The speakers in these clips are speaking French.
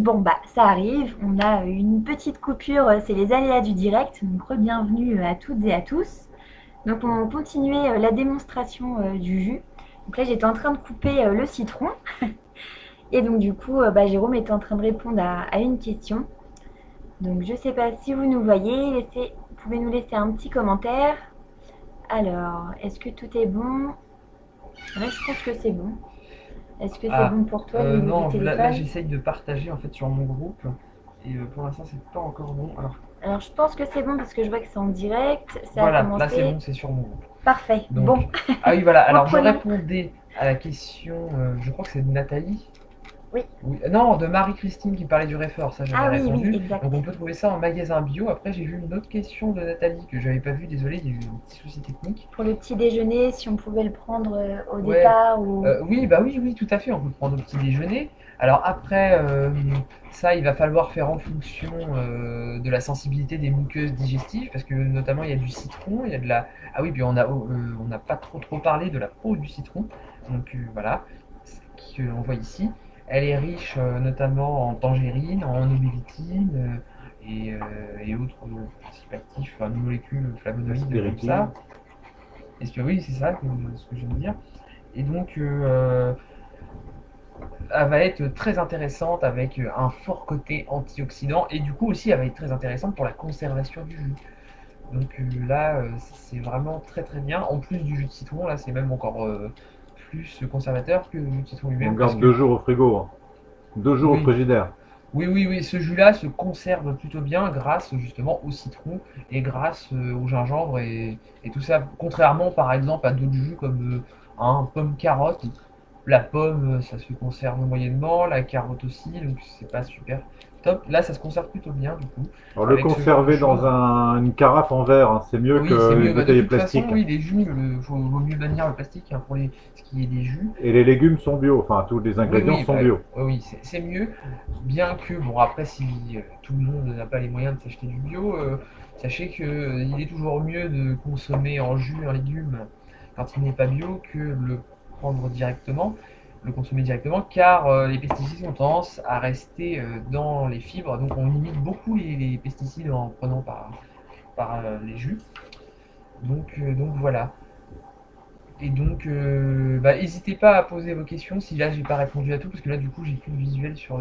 Bon, bah, ça arrive, on a une petite coupure, c'est les aléas du direct, donc bienvenue à toutes et à tous. Donc on continuait la démonstration du jus. Donc là j'étais en train de couper le citron et donc du coup bah, Jérôme était en train de répondre à une question. Donc je sais pas si vous nous voyez, vous pouvez nous laisser un petit commentaire. Alors, est-ce que tout est bon? Là je pense que c'est bon. Est-ce que c'est Ah, bon pour toi au niveau non, du là téléphone? j'essaye de partager en fait sur mon groupe et pour l'instant c'est pas encore bon. Alors Alors je pense que c'est bon parce que je vois que c'est en direct, ça a voilà, là c'est commencé. bon, c'est sur mon groupe. Parfait, bon, Donc, ah oui, voilà, alors je reprenons. répondais à la question, je crois que c'est de Nathalie. Oui, Oui, non, de Marie-Christine qui parlait du réfort, ça j'avais ah oui, oui, répondu. exact. Donc on peut trouver ça en magasin bio. Après j'ai vu une autre question de Nathalie que j'avais pas vue, désolé, il y a eu un petit souci technique. Pour le petit déjeuner, si on pouvait le prendre au Ouais, départ ou... oui, bah oui, oui, tout à fait, on peut le prendre au petit déjeuner. Alors après, ça, il va falloir faire en fonction de la sensibilité des muqueuses digestives, parce que notamment il y a du citron, il y a de la... Ah oui, puis on n'a pas trop parlé de la peau du citron, donc voilà, qu'on voit ici. Elle est riche notamment en tangerine, en omélétine et autres principes actifs, enfin, molécules flavonoïdes comme Spiritine. ça. Oui, c'est ça ce que je viens de dire. Et donc, elle va être très intéressante avec un fort côté antioxydant et du coup aussi elle va être très intéressante pour la conservation du jus. Donc là, c'est vraiment très très bien. En plus du jus de citron, là c'est même encore plus conservateur que le jus de citron On lui-même parce garde que 2 jours au frigo, hein. 2 jours au oui, frigidaire. oui, ce jus-là se conserve plutôt bien grâce justement au citron et grâce au gingembre et tout ça. Contrairement par exemple à d'autres jus comme un pomme carotte. La pomme, ça se conserve moyennement, la carotte aussi, donc c'est pas super top. Là, ça se conserve plutôt bien du coup, Alors le avec ce genre de conserver dans choses. une carafe en verre, hein, c'est mieux Oui, c'est qu'une mieux. Bah, de bouteille toute façon, plastique. oui, les jus, vaut mieux bannir le plastique hein, pour ce qui est des jus. Et les légumes sont bio, enfin tous les Oui, ingrédients oui, sont bah, bio. oui, c'est mieux. Bien que, bon, après, si tout le monde n'a pas les moyens de s'acheter du bio, sachez que il est toujours mieux de consommer en jus un légume quand il n'est pas bio que le prendre directement, le consommer directement, car les pesticides ont tendance à rester dans les fibres, donc on limite beaucoup les pesticides en prenant par les jus. Donc voilà. Et donc, bah, n'hésitez pas à poser vos questions si là j'ai pas répondu à tout, parce que là du coup j'ai plus de visuel Sur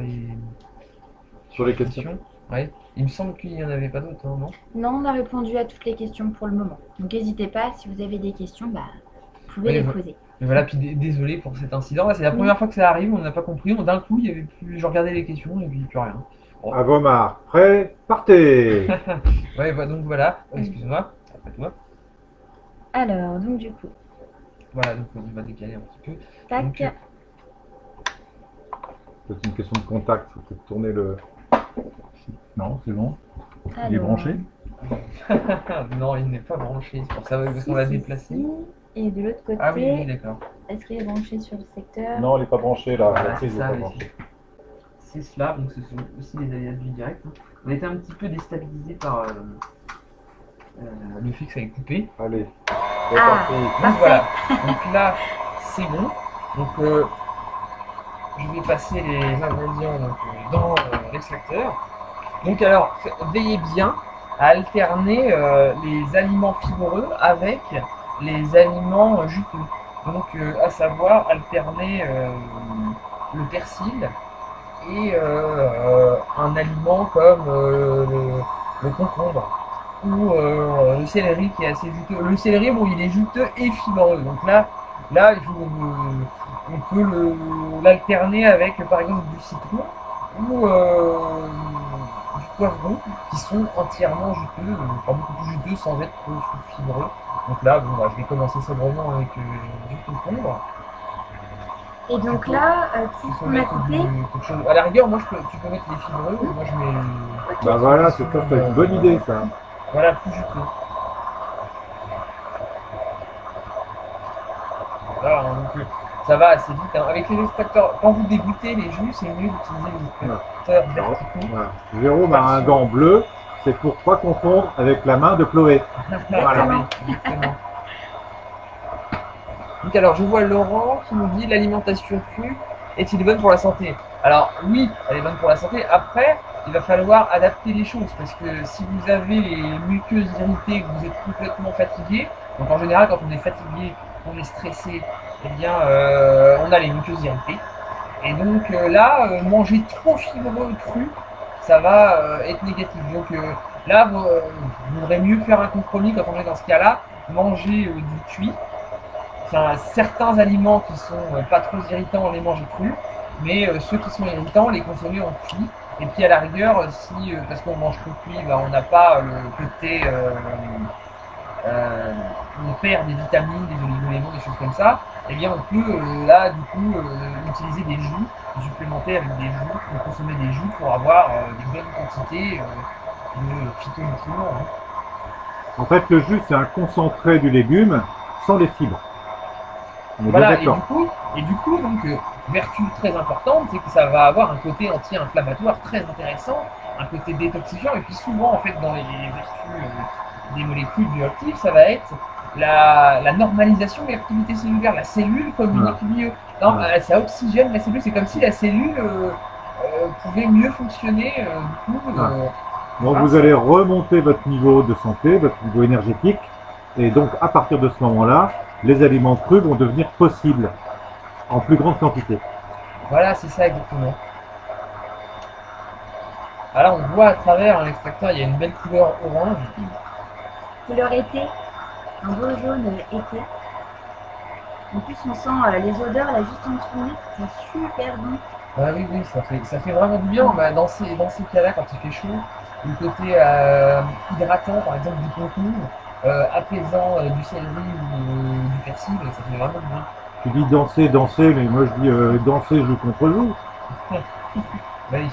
sur les les questions. questions. Ouais. Il me semble qu'il n'y en avait pas d'autres, hein, non? Non, on a répondu à toutes les questions pour le moment. Donc n'hésitez pas, si vous avez des questions, bah, vous pouvez Oui, les poser. et voilà, puis désolé pour cet incident. Là, c'est la Oui, première fois que ça arrive, on n'a pas compris. D'un coup, il y avait plus, je regardais les questions et puis plus rien. Bon. À vos marques. Prêt, partez. Ouais, bah, donc voilà. Excuse-moi, après toi. alors, donc du coup, Voilà, donc on va décaler un petit peu. Donc, tac. C'est une question de contact, faut peut-être tourner le... Non, c'est bon. Il est Alors, branché. non, il n'est pas branché, c'est pour ça parce qu'on l'a déplacé. si. Et de l'autre côté, Ah oui, d'accord. est-ce qu'il est branché sur le secteur? Non, il n'est pas branché là, Voilà, la c'est prise n'est ça. pas branchée. C'est cela, donc ce sont aussi les aléas du direct. Hein. On a été un petit peu déstabilisé par le fait que ça ait coupé. Allez, c'est Ah, parti. Donc parfait. voilà, donc là c'est bon. Donc je vais passer les ingrédients donc, dans l'extracteur. Donc alors veillez bien à alterner les aliments fibreux avec les aliments juteux. Donc à savoir alterner le persil et un aliment comme le concombre ou le céleri qui est assez juteux. Le céleri, bon, il est juteux et fibreux. Donc là on peut l'alterner avec par exemple du citron ou du poivron qui sont entièrement juteux, enfin beaucoup plus juteux sans être trop fibreux. Donc là, bon, bah, je vais commencer sobrement avec du concombre. Et donc là, tout Tu ce peux qu'on a mettre coupé, quelque chose. À la rigueur, tu peux mettre les fibreux. Moi, je mets. ok. Bah voilà, c'est ça, c'est une bonne idée ça. Voilà, plus juteux. Voilà, hein, donc ça va assez vite. Hein. Avec les extracteurs, quand vous dégoûtez les jus, c'est mieux d'utiliser les extracteurs Alors, verticaux. voilà. Jérôme a un gant bleu, c'est pour pas confondre avec la main de Chloé. Voilà, oui, exactement. Donc alors, je vois Laurent qui nous dit l'alimentation crue est-il bonne pour la santé? Alors oui, elle est bonne pour la santé. Après, il va falloir adapter les choses parce que si vous avez les muqueuses irritées, que vous êtes complètement fatigué, donc en général quand on est fatigué, on est stressé, eh bien on a les muqueuses irritées. Et donc là, manger trop fibreux cru, ça va être négatif. Donc là, vous vaudrait mieux faire un compromis quand on est dans ce cas-là, manger du cuit. Enfin, certains aliments qui sont pas trop irritants, on les mange crus, mais ceux qui sont irritants, les consommer en cuit. Et puis à la rigueur, si parce qu'on mange trop cuit, bah, on n'a pas le côté, on perd des vitamines, des oligo-éléments, des choses comme ça, eh bien on peut là du coup utiliser des jus, supplémenter avec des jus, consommer des jus pour avoir des bonnes quantités de phytonutriments. Hein. En fait, le jus, c'est un concentré du légume sans les fibres. On est Voilà, bien et d'accord. du coup, donc, vertu très importante, c'est que ça va avoir un côté anti-inflammatoire très intéressant, un côté détoxifiant, et puis souvent, en fait, dans les vertus des molécules bioactives, ça va être la normalisation de l'activité cellulaire, la cellule communique mieux. Non, ça oxygène la cellule, c'est comme si la cellule pouvait mieux fonctionner, du coup. Donc vous allez remonter votre niveau de santé, votre niveau énergétique, et donc à partir de ce moment-là, les aliments crus vont devenir possibles en plus grande quantité. Voilà, c'est ça exactement. Alors on voit à travers l'extracteur, il y a une belle couleur orange. Couleur été, un beau jaune été. En plus, on sent les odeurs là juste en dessous du nez, c'est super bon. Ah oui, oui, ça fait vraiment du bien. Bah, dans ces cas-là, quand il fait chaud, le côté hydratant, par exemple du concombre, apaisant du céleri ou du persil, ça fait vraiment du bien. Tu dis danser, danser, mais moi je dis danser joue contre joue. Bah oui.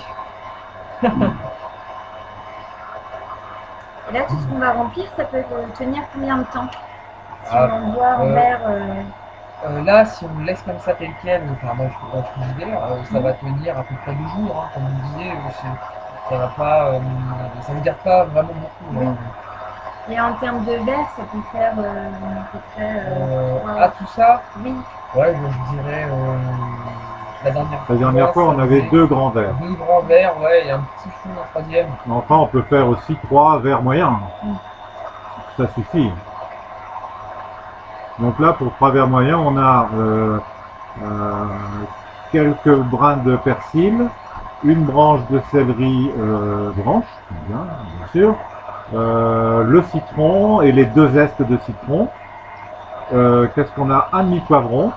Et là, tout ce qu'on va remplir, ça peut tenir combien de temps? Si Ah, on boit en verre. là, si on le laisse comme ça tel quel, enfin dans le frigidaire, ça va tenir à peu près 2 jours, hein, comme vous disiez, ça va pas, ça ne garde pas vraiment beaucoup. Oui. Hein. Et en termes de verre, ça peut faire à peu près. Ah, tout ça, Oui. ouais, je dirais la dernière fois, on ça avait faisait 2 grands verres. 2 grands verres, ouais, et un petit fond, un troisième. Mais enfin, on peut faire aussi 3 verres moyens. Ça suffit. Donc là, pour 3 verres moyens, on a quelques brins de persil, une branche de céleri branche, bien sûr, le citron et les 2 zestes de citron. Qu'est-ce qu'on a? Un demi-poivron,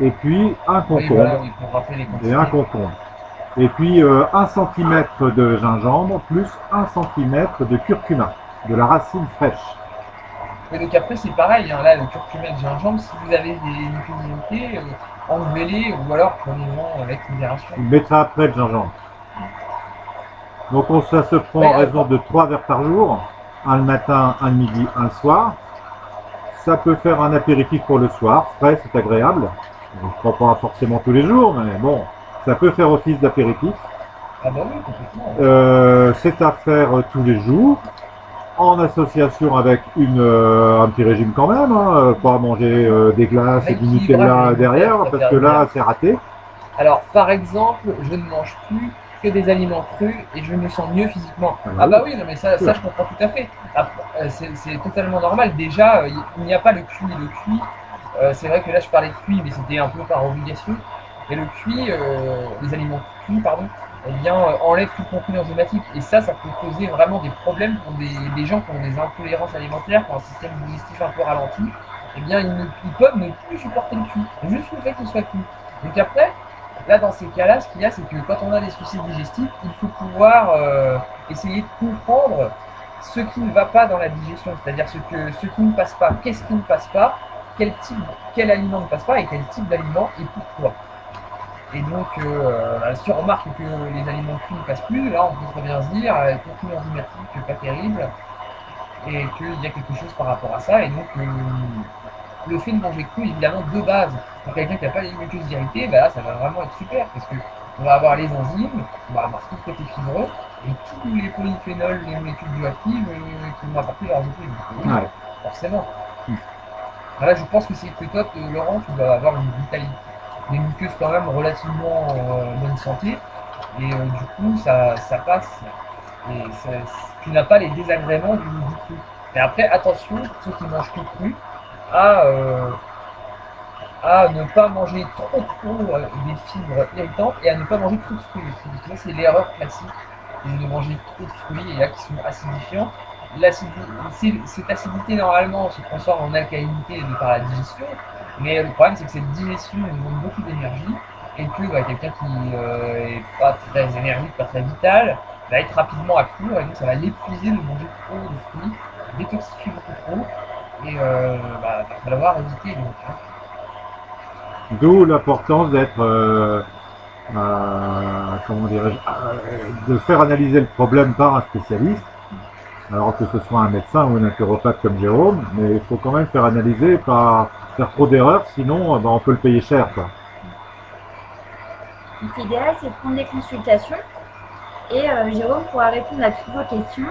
et puis un Oui, concombre, voilà, oui, pour rappeler les quantités. et un concombre. Et puis 1 cm de gingembre, plus 1 cm de curcuma, de la racine fraîche. Et donc après c'est pareil, hein, là le curcuma de gingembre, si vous avez des mucosités, enlevez-les ou alors prenez-en avec modération. On mettra après le gingembre. Donc ça se prend en raison de 3 verres par jour, un le matin, un le midi, un le soir. Ça peut faire un apéritif pour le soir, frais, c'est agréable. Je ne prends pas forcément tous les jours, mais bon, ça peut faire office d'apéritif. Ah bah oui, complètement. C'est à faire tous les jours, en association avec un petit régime quand même, hein, pas manger des glaces et du Nutella derrière, parce que là, c'est raté. Alors, par exemple, je ne mange plus que des aliments crus et je me sens mieux physiquement. Ah bah oui, non mais ça je comprends tout à fait. C'est totalement normal. Déjà, il n'y a pas le cuit. Le cuit, c'est vrai que là je parlais de cuit, mais c'était un peu par obligation. Et le cuit, les aliments cuits, pardon, eh bien, enlève tout contenu enzymatique. Et ça peut poser vraiment des problèmes pour des gens qui ont des intolérances alimentaires, qui ont un système digestif un peu ralenti. Eh bien, ils peuvent ne plus supporter le cuit, juste le fait qu'il soit cuit. Donc après, là, dans ces cas-là, ce qu'il y a, c'est que quand on a des soucis digestifs, il faut pouvoir essayer de comprendre ce qui ne va pas dans la digestion, c'est-à-dire ce qui ne passe pas, qu'est-ce qui ne passe pas, quel aliment ne passe pas et quel type d'aliment et pourquoi. Et donc, si on remarque que les aliments cuits ne passent plus, là, on peut très bien se dire, contenu enzymatique pas terrible, et qu'il y a quelque chose par rapport à ça, et donc le fait de manger cru, évidemment, de base, pour quelqu'un qui n'a pas les muqueuses irritées, bah là, ça va vraiment être super, parce qu'on va avoir les enzymes, on va avoir tout le côté fibreux, et tous les polyphénols, les molécules bioactives qui vont apporter leurs effets. Donc, forcément. Là, je pense que c'est que toi, Laurent, tu vas avoir une vitalité. des muqueuses quand même relativement bonne santé. Et du coup, ça passe. Et tu n'as pas les désagréments du cru. Mais après, attention, ceux qui mangent tout cru, à, euh, à ne pas manger trop des fibres irritantes et à ne pas manger trop de fruits aussi. Tu vois, c'est l'erreur classique de manger trop de fruits et là qui sont acidifiants. Cette acidité normalement se transforme en alcalinité par la digestion, mais le problème c'est que cette digestion demande beaucoup d'énergie et que quelqu'un qui est pas très énergique, pas très vital, va être rapidement à court et donc ça va l'épuiser de manger trop de fruits, détoxifier beaucoup trop et va falloir éviter donc. Hein. D'où l'importance d'être, comment dirais-je, de faire analyser le problème par un spécialiste. Alors que ce soit un médecin ou un naturopathe comme Jérôme, mais il faut quand même faire analyser, pas faire trop d'erreurs, sinon on peut le payer cher, quoi. Donc l'idéal, c'est de prendre des consultations et Jérôme pourra répondre à toutes vos questions.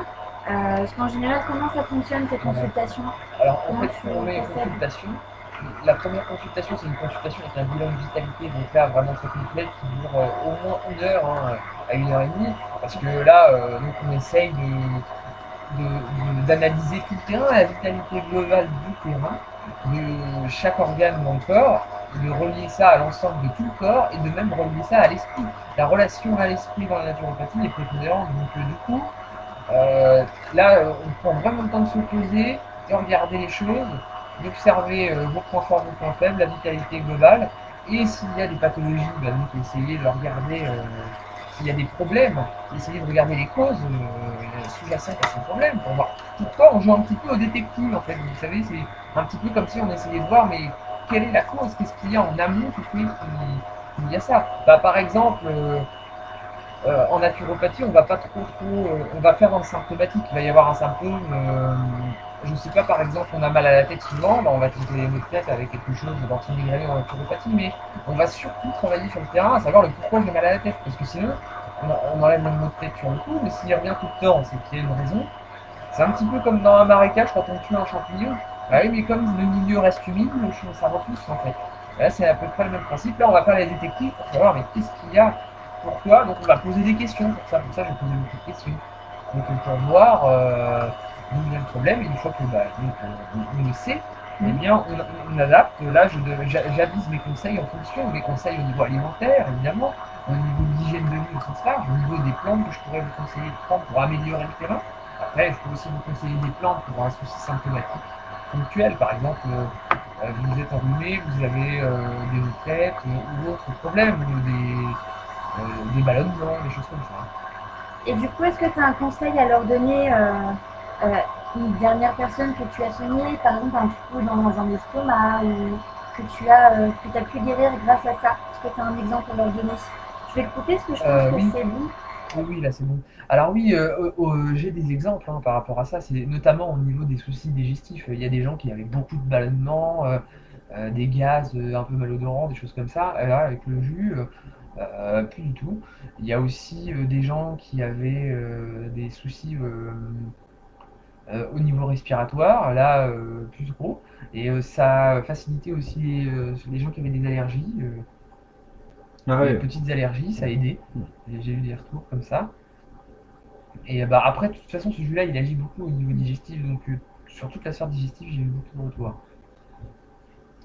Parce qu'en général, comment ça fonctionne ces consultations? Alors en Comment fait, tu pour les procèdes? consultations, la première consultation, c'est une consultation avec un bilan de vitalité, donc là vraiment très complet, qui dure au moins 1 heure à 1 heure et demie, parce que là, donc on essaye d'analyser tout le terrain, la vitalité globale du terrain, de chaque organe dans le corps, de relier ça à l'ensemble de tout le corps et de même relier ça à l'esprit. La relation à l'esprit dans la naturopathie est prépondérante, donc du coup, là, on prend vraiment le temps de se poser, de regarder les choses, d'observer vos points forts, vos points faibles, la vitalité globale, et s'il y a des pathologies, donc essayer de regarder s'il y a des problèmes, essayer de regarder les causes sous-jacentes à ces problèmes pour voir. Pourquoi on joue un petit peu au détective en fait, vous savez, c'est un petit peu comme si on essayait de voir mais quelle est la cause, qu'est-ce qu'il y a en amont qui fait qu'il y a ça. Par exemple, en naturopathie, on va pas trop, on va faire un symptomatique. Il va y avoir un symptôme, je sais pas, par exemple, on a mal à la tête souvent, on va traiter les maux de tête avec quelque chose d'anti-migraineux en naturopathie, mais on va surtout travailler sur le terrain, à savoir le pourquoi j'ai mal à la tête, parce que sinon, on enlève le mot de tête sur le coup, mais s'il revient tout le temps, c'est qu'il y a une raison. C'est un petit peu comme dans un marécage quand on tue un champignon. Bah oui, mais comme le milieu reste humide, ça repousse en fait. Là, c'est à peu près le même principe. Là, on va faire les détectives pour savoir mais qu'est-ce qu'il y a, pourquoi. Donc, on va poser des questions pour ça. Pour ça, je vais poser beaucoup de questions. Donc, pour voir d'où vient le problème. Et une fois que on le sait, eh bien, on adapte. Là, j'avise mes conseils en fonction. Mes conseils au niveau alimentaire, évidemment, au niveau de l'hygiène de vie au sens large, au niveau des plantes que je pourrais vous conseiller de prendre pour améliorer le terrain. Après, je peux aussi vous conseiller des plantes pour un souci symptomatique ponctuel. Par exemple, vous êtes enrhumé, vous avez des maux de tête ou d'autres problèmes, des ballonnements, des choses comme ça. Et du coup, est-ce que tu as un conseil à leur donner une dernière personne que tu as soignée, par exemple un trou dans un estomac ou que tu as pu guérir grâce à ça? Est-ce que tu as un exemple à leur donner? Je vais le couper parce que je pense que Oui. c'est bon. Oui, là c'est bon. Alors oui, j'ai des exemples par rapport à ça, c'est notamment au niveau des soucis digestifs. Il y a des gens qui avaient beaucoup de ballonnements, des gaz un peu malodorants, des choses comme ça. Et là, avec le jus, plus du tout. Il y a aussi des gens qui avaient des soucis au niveau respiratoire, là plus gros. Et ça a facilité aussi les gens qui avaient des allergies. Ah Des ouais. petites allergies, ça a aidé. J'ai eu des retours comme ça. Et après, de toute façon, ce jus-là, il agit beaucoup au niveau digestif, donc sur toute la sphère digestive, j'ai eu beaucoup de retours.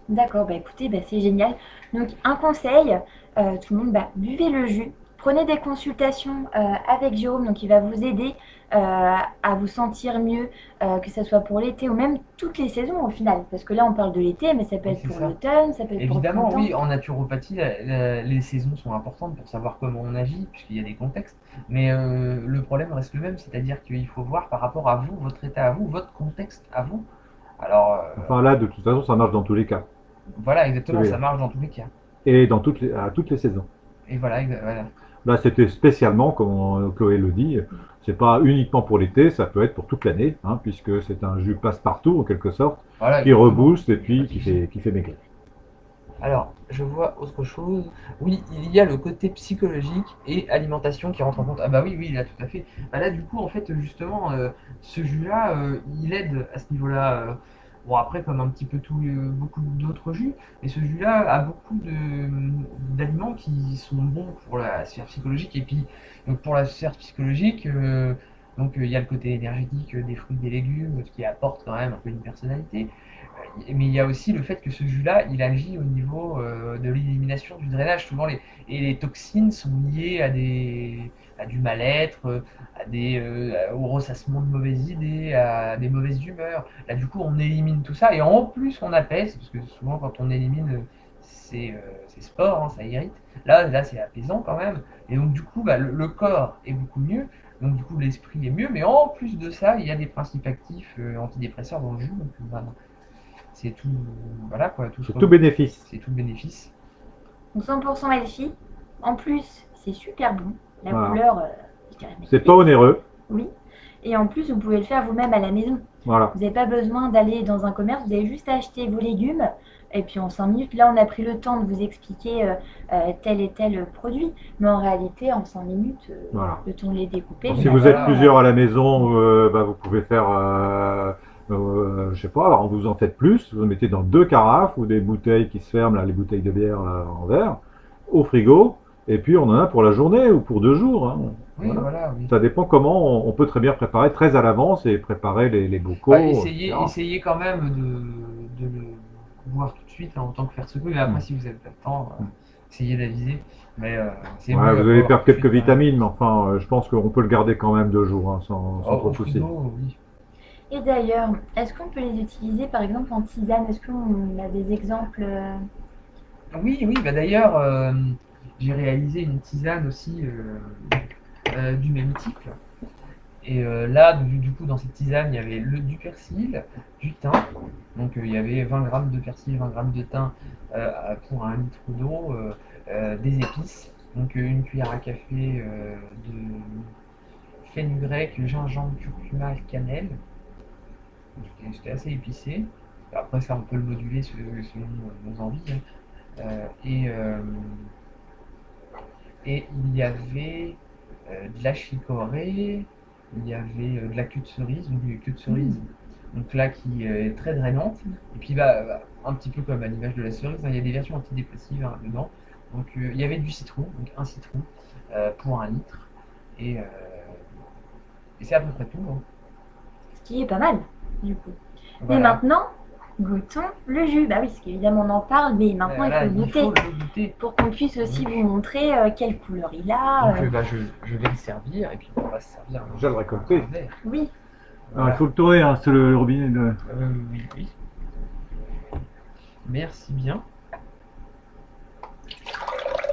D'accord, bah écoutez, bah c'est génial. Donc un conseil, tout le monde, bah, buvez le jus, prenez des consultations avec Jérôme, donc il va vous aider à vous sentir mieux, que ce soit pour l'été ou même toutes les saisons au final. Parce que là on parle de l'été, mais ça peut Oui, être c'est pour ça. l'automne, ça peut être pour le Évidemment, printemps. oui, en naturopathie, les saisons sont importantes pour savoir comment on agit, puisqu'il y a des contextes. Mais le problème reste le même, c'est-à-dire qu'il faut voir par rapport à vous, votre état à vous, votre contexte à vous. Alors, Enfin là, de toute façon, ça marche dans tous les cas. voilà, exactement, Oui. ça marche dans tous les cas. Et à toutes les saisons. Et voilà, voilà. Là, c'était spécialement, comme Chloé le dit, c'est pas uniquement pour l'été, ça peut être pour toute l'année, hein, puisque c'est un jus passe-partout en quelque sorte, Voilà, qui rebooste et puis qui fait maigrir. Alors, je vois autre chose. Oui, il y a le côté psychologique et alimentation qui rentre en compte. Ah bah oui, oui, là, tout à fait. Bah là, du coup, en fait, justement, ce jus-là, il aide à ce niveau-là. Bon, après, comme un petit peu beaucoup d'autres jus, et ce jus-là a beaucoup d'aliments qui sont bons pour la sphère psychologique. Et puis, donc pour la sphère psychologique, il y a le côté énergétique des fruits et des légumes qui apporte quand même un peu une personnalité. Mais il y a aussi le fait que ce jus-là, il agit au niveau de l'élimination, du drainage. Et les toxines sont liées à du mal-être, au ressassement de mauvaises idées, à des mauvaises humeurs. Là, du coup, on élimine tout ça et en plus, on apaise, parce que souvent, quand on élimine, c'est sport, hein, ça irrite. Là c'est apaisant quand même. Et donc, du coup, bah, le corps est beaucoup mieux. Donc, du coup, l'esprit est mieux. Mais en plus de ça, il y a des principes actifs antidépresseurs dans le jus. Donc, voilà, c'est tout. Voilà quoi, C'est tout bénéfice. c'est tout le bénéfice. Donc 100% Elfie. En plus, c'est super bon. La Voilà. couleur, je dirais C'est pas onéreux. oui. Et en plus, vous pouvez le faire vous-même à la maison. Voilà. Vous n'avez pas besoin d'aller dans un commerce, vous avez juste à acheter vos légumes. Et puis en 5 minutes, là, on a pris le temps de vous expliquer tel et tel produit. Mais en réalité, en 5 minutes, Voilà. le temps de les découper. Donc, vous si avez vous êtes pas- plusieurs à la maison, vous pouvez faire, je sais pas, alors vous en faites plus, vous en mettez dans 2 carafes ou des bouteilles qui se ferment, là, les bouteilles de bière là, en verre, au frigo, et puis on en a pour la journée ou pour 2 jours. Hein. Oui, Voilà. voilà, oui. Ça dépend comment on peut très bien préparer très à l'avance et préparer les bocaux. Bah, etc. essayez quand même de le boire tout de suite, hein, autant que faire se peut. Mais après, si vous n'avez pas le temps, essayez d'aviser. Mais c'est Ouais, mieux vous à allez boire perdre tout de quelques suite, hein. vitamines, mais enfin, je pense qu'on peut le garder quand même 2 jours, hein, sans Au trop de soucis. frigo, oui. Et d'ailleurs, est-ce qu'on peut les utiliser par exemple en tisane? Est-ce qu'on a des exemples Oui, oui, bah d'ailleurs, j'ai réalisé une tisane aussi du même type. Et là, du coup, dans cette tisane, il y avait du persil, du thym. Donc, il y avait 20 grammes de persil, 20 grammes de thym pour 1 litre d'eau, des épices. Donc, une cuillère à café de fenugrec, gingembre, curcuma, cannelle. C'était assez épicé. Après, ça, on peut le moduler selon nos envies, hein. Et il y avait de la chicorée, il y avait de la queue de cerise, donc une queue de cerise, donc là qui est très drainante. Et puis un petit peu comme à l'image de la cerise, hein, il y a des versions antidépressives dedans. Donc il y avait du citron, donc un citron pour 1 litre. Et, euh, et c'est à peu près tout, hein. Ce qui est pas mal, du coup. Voilà. Et maintenant, goûtons le jus. Bah oui, parce qu'évidemment on en parle, mais maintenant Voilà, il faut goûter. le goûter. Pour qu'on puisse aussi vous montrer quelle couleur il a. Donc je vais le servir et puis on va se servir Déjà le récolter. un verre. Oui, Alors, il faut le tourner, hein, c'est le robinet de... Oui, oui. Merci bien.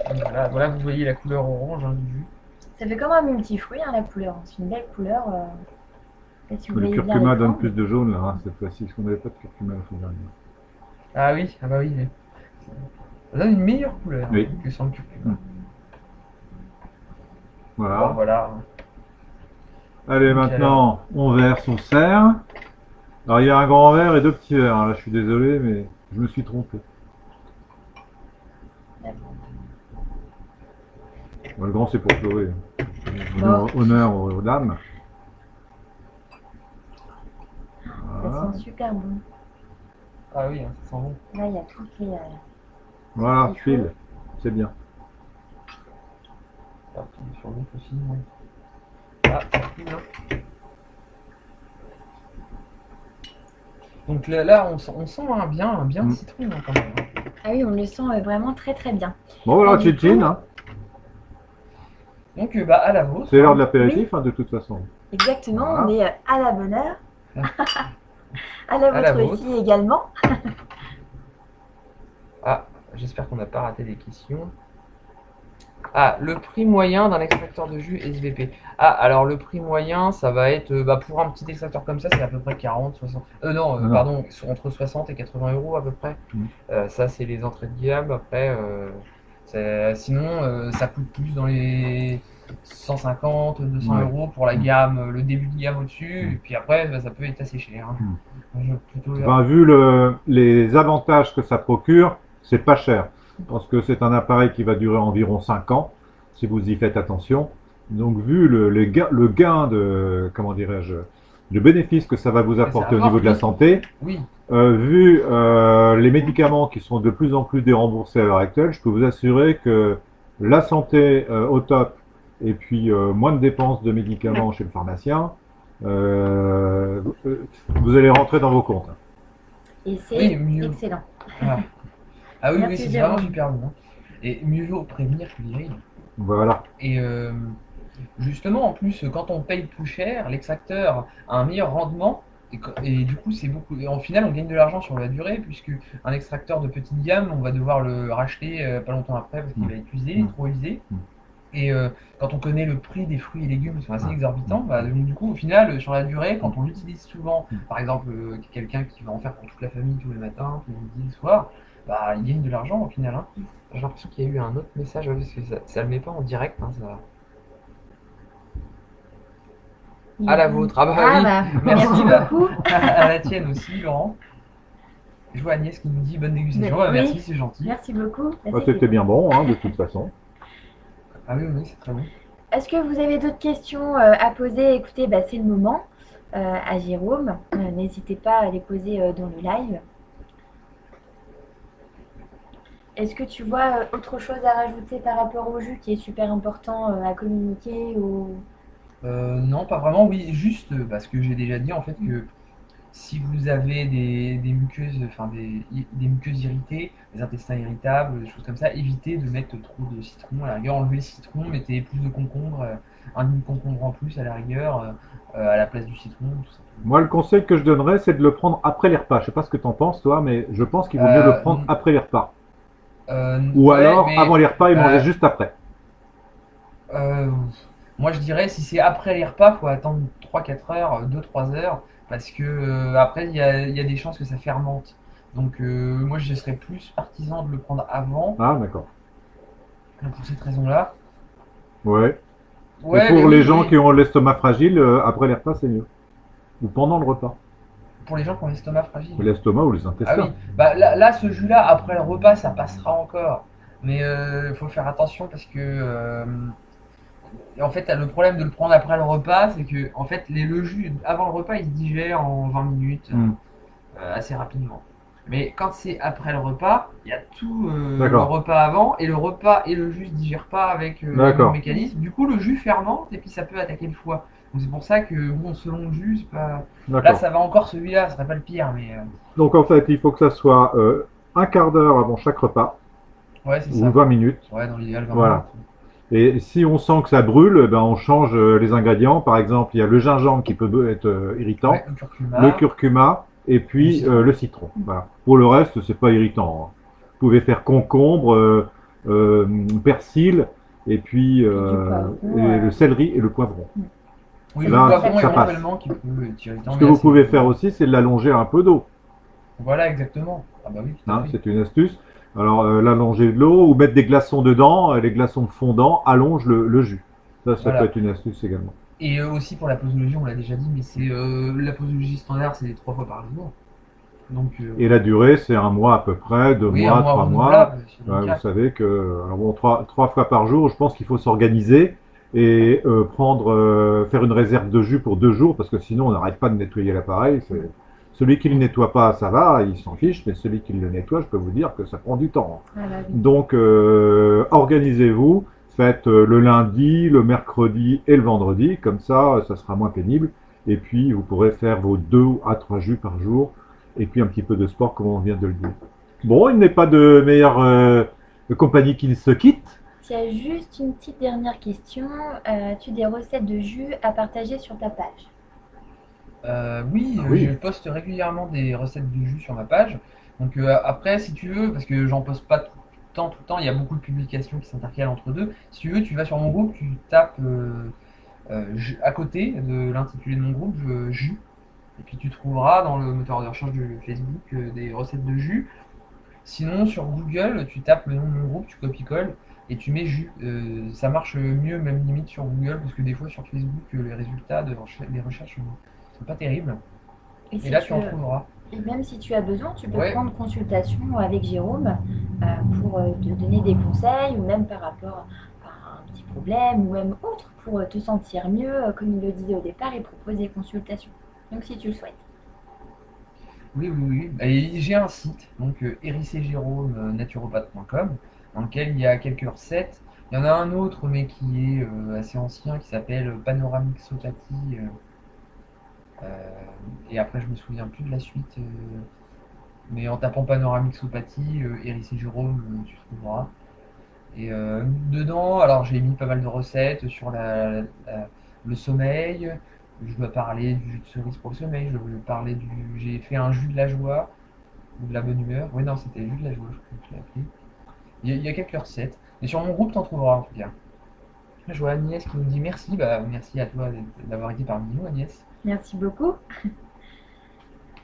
Donc voilà, vous voyez la couleur orange, hein, du jus. ça fait comme un multifruit la couleur. C'est une belle couleur. Si vous Le voyez bien curcuma l'écran. donne plus de jaune là, hein, cette fois-ci, parce qu'on n'avait pas de curcuma la fois dernière. Ah oui, ah bah oui. Ça donne une meilleure couleur Oui. que sans le curcuma. Bon, Voilà. voilà. Allez, Donc, maintenant, on verse, on sert. Alors, il y a un grand verre et 2 petits verres. Là, je suis désolé, mais je me suis trompé. Bon, le grand, c'est pour Chloé. Honneur aux dames. Voilà. Ça sent super bon. Ah oui, hein, ça sent bon. Là, il y a toutes les. Voilà, Il faut. file. C'est bien. Ah, il est sur l'autre aussi, ouais. Ah, ça coule, hein. Donc là on sent un bien Mm. citron, hein, quand même, hein. Ah oui, on le sent vraiment très très bien. Bon, voilà, Du chin coup, hein. Donc à la vôtre. C'est l'heure de l'apéritif, hein, de toute façon. Exactement, Voilà. on est à la bonne heure. À la À la vôtre vôtre. aussi également. Ah, j'espère qu'on n'a pas raté des questions. Ah, le prix moyen d'un extracteur de jus SVP. Ah, alors le prix moyen, ça va être, pour un petit extracteur comme ça, c'est à peu près 40, 60. Non, Non. pardon, entre 60 et 80 euros à peu près. Ça, c'est les entrées de gamme. Après, sinon, ça coûte plus dans les 150, 200 Ouais. euros pour la gamme, le début de gamme au-dessus. Et puis après, ça peut être assez cher, hein. Je vais plutôt Ben, vu les avantages que ça procure, c'est pas cher. Parce que c'est un appareil qui va durer environ 5 ans, si vous y faites attention. Donc, vu le gain de, comment dirais-je, le bénéfice que ça va vous apporter au apporte, niveau de la oui. santé, Oui, Vu les médicaments qui sont de plus en plus déremboursés à l'heure actuelle, je peux vous assurer que la santé au top et puis moins de dépenses de médicaments chez le pharmacien, vous allez rentrer dans vos comptes. Et Oui, c'est mieux. excellent. Ah, ah oui, oui, Merci, c'est Jérôme. vraiment super bon, hein. Et mieux vaut prévenir que guérir. Voilà. Et justement, en plus, quand on paye plus cher, l'extracteur a un meilleur rendement. Et du coup, c'est beaucoup. Et en final, on gagne de l'argent sur la durée, puisque un extracteur de petite gamme, on va devoir le racheter pas longtemps après parce qu'il va être usé, trop usé. Et quand on connaît le prix des fruits et légumes qui sont assez exorbitants, bah, donc, du coup, au final, sur la durée, quand on l'utilise souvent, par exemple, quelqu'un qui va en faire pour toute la famille tous les matins, tous les midis, le soir, bah, il gagne de l'argent au final, hein. J'ai l'impression qu'il y a eu un autre message, ouais, parce que ça le met pas en direct, hein, ça. À la vôtre. Ah bah Ah oui, bah, merci, merci bah, beaucoup. à la tienne aussi, Laurent. Je vois Agnès qui nous dit bonne dégustation. Mais Ah, merci, oui. c'est gentil. Merci beaucoup. Bah, Ah, c'est c'était bien bon, hein, de toute façon. Ah oui, oui, c'est très bon. Est-ce que vous avez d'autres questions à poser? Écoutez, bah, c'est le moment à Jérôme. N'hésitez pas à les poser dans le live. Est-ce que tu vois autre chose à rajouter par rapport au jus qui est super important à communiquer ou... Non, pas vraiment, oui, juste parce que j'ai déjà dit en fait que si vous avez des muqueuses, enfin des muqueuses irritées, des intestins irritables, des choses comme ça, évitez de mettre trop de citron. À la rigueur, enlevez le citron, mettez plus de concombre, un demi-concombre en plus à la rigueur, à la place du citron, tout ça. Moi, le conseil que je donnerais, c'est de le prendre après les repas. Je sais pas ce que tu en penses, toi, mais je pense qu'il vaut mieux le prendre après les repas. Ou Ouais, alors, mais avant les repas, et manger euh, juste après. euh, moi je dirais si c'est après les repas, faut attendre 3-4 heures, 2-3 heures, parce que après il y a des chances que ça fermente. Donc moi je serais plus partisan de le prendre avant, Ah, d'accord. pour cette raison-là. Ouais. Et Ouais, mais pour les oui, gens oui, qui ont l'estomac fragile, après les repas, c'est mieux. Ou pendant le repas. pour les gens qui ont l'estomac fragile. L'estomac ou les Ah intestins. oui, bah là, ce jus-là, après le repas, ça passera encore. Mais il faut faire attention parce que en fait, le problème de le prendre après le repas, c'est que en fait, le jus avant le repas, il se digère en 20 minutes. Hmm. Assez rapidement. Mais quand c'est après le repas, il y a tout le D'accord. repas avant, et le repas et le jus se digèrent pas avec le même D'accord. mécanisme. Du coup, le jus fermente et puis ça peut attaquer le foie. Donc c'est pour ça que, bon, selon le jus, c'est pas. Là, D'accord. ça va encore celui-là, ce serait pas le pire, mais Donc en fait, il faut que ça soit un quart d'heure avant chaque repas, ouais, c'est ou ça. 20 minutes. Ouais, dans l'idéal, 20 Voilà. Et si on sent que ça brûle, ben on change les ingrédients. Par exemple, il y a le gingembre qui peut être minutes. irritant, Ouais, le curcuma. le curcuma et puis citron. le citron. Voilà. Pour le reste, c'est pas irritant, hein. Vous pouvez faire concombre, persil et puis et le céleri et le poivron. Oui, Là, le poivron ça passe. éventuellement qui peut être irritant. Ce mais que là, vous c'est- pouvez faire aussi, c'est l'allonger un peu d'eau. Voilà, exactement. Ah bah oui, tout à Hein, fait. c'est une astuce. Alors, l'allonger de l'eau ou mettre des glaçons dedans, les glaçons fondants allongent le jus. Ça peut Voilà. être une astuce également. Et aussi pour la posologie, on l'a déjà dit, mais c'est la posologie standard, c'est 3 fois par jour. Donc, Et la durée, c'est un mois à peu près, deux oui, un mois, mois 3 mois. renouvelable, selon le Vous cas. savez que, alors bon, trois fois par jour, je pense qu'il faut s'organiser et faire une réserve de jus pour 2 jours, parce que sinon on n'arrête pas de nettoyer l'appareil. Celui qui ne le nettoie pas, ça va, il s'en fiche, mais celui qui le nettoie, je peux vous dire que ça prend du temps. Ah bah oui. Donc, organisez-vous, faites le lundi, le mercredi et le vendredi, comme ça sera moins pénible. Et puis, vous pourrez faire vos 2 à 3 jus par jour, et puis un petit peu de sport, comme on vient de le dire. Bon, il n'est pas de meilleure compagnie qui se quitte. Tu as juste une petite dernière question. As-tu des recettes de jus à partager sur ta page? Oui, Ah oui. je poste régulièrement des recettes de jus sur ma page. Donc après, si tu veux, parce que j'en poste pas tout le temps, il y a beaucoup de publications qui s'intercalent entre deux. Si tu veux, tu vas sur mon groupe, tu tapes à côté de l'intitulé de mon groupe, jus. Et puis tu trouveras dans le moteur de recherche de Facebook des recettes de jus. Sinon, sur Google, tu tapes le nom de mon groupe, tu copies-colles et tu mets jus. Ça marche mieux, même limite sur Google, parce que des fois sur Facebook, les résultats des recherches sont pas terribles. Et Et si là, tu tu en trouveras. Et même si tu as besoin, tu peux Ouais. prendre consultation avec Jérôme pour te donner des conseils ou même par rapport à un petit problème ou même autre pour te sentir mieux, comme il le disait au départ, et proposer consultation. Donc si tu le souhaites. Oui, oui, oui. Et j'ai un site, donc naturopathe.com, dans lequel il y a quelques recettes. Il y en a un autre, mais qui est assez ancien, qui s'appelle Panoramixopathie. Et après, je me souviens plus de la suite. Mais en tapant Panoramixopathie, Hérissé Jérôme, tu trouveras. Et dedans, alors j'ai mis pas mal de recettes sur le sommeil. Je dois parler du jus de cerise pour le sommeil. Je dois parler du. J'ai fait un jus de la joie ou de la bonne humeur. Oui, non, c'était jus de la joie, je crois que je l'ai appelé. Il y a quelques recettes. Et sur mon groupe, t'en trouveras en tout cas. Je vois Agnès qui nous dit merci. Bah, merci à toi d'avoir été parmi nous, Agnès. Merci beaucoup.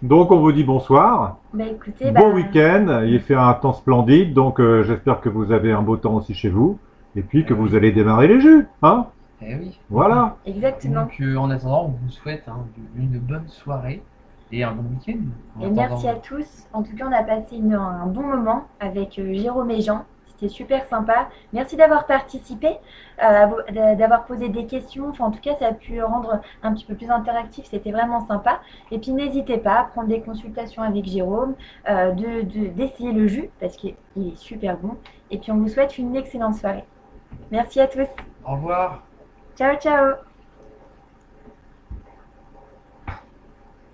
Donc on vous dit bonsoir, Bah écoutez, bon week-end, il fait un temps splendide, donc j'espère que vous avez un beau temps aussi chez vous, et puis que Oui. vous allez démarrer les jus, hein? Eh oui. Voilà. exactement. Donc en attendant, on vous souhaite une bonne soirée et un bon week-end. En Et attendant. merci à tous. En tout cas, on a passé un bon moment avec Jérôme et Jean. C'était super sympa. Merci d'avoir participé, d'avoir posé des questions. Enfin, en tout cas, ça a pu rendre un petit peu plus interactif. C'était vraiment sympa. Et puis, n'hésitez pas à prendre des consultations avec Jérôme, d'essayer le jus parce qu'il est super bon. Et puis, on vous souhaite une excellente soirée. Merci à tous. Au revoir. Ciao, ciao.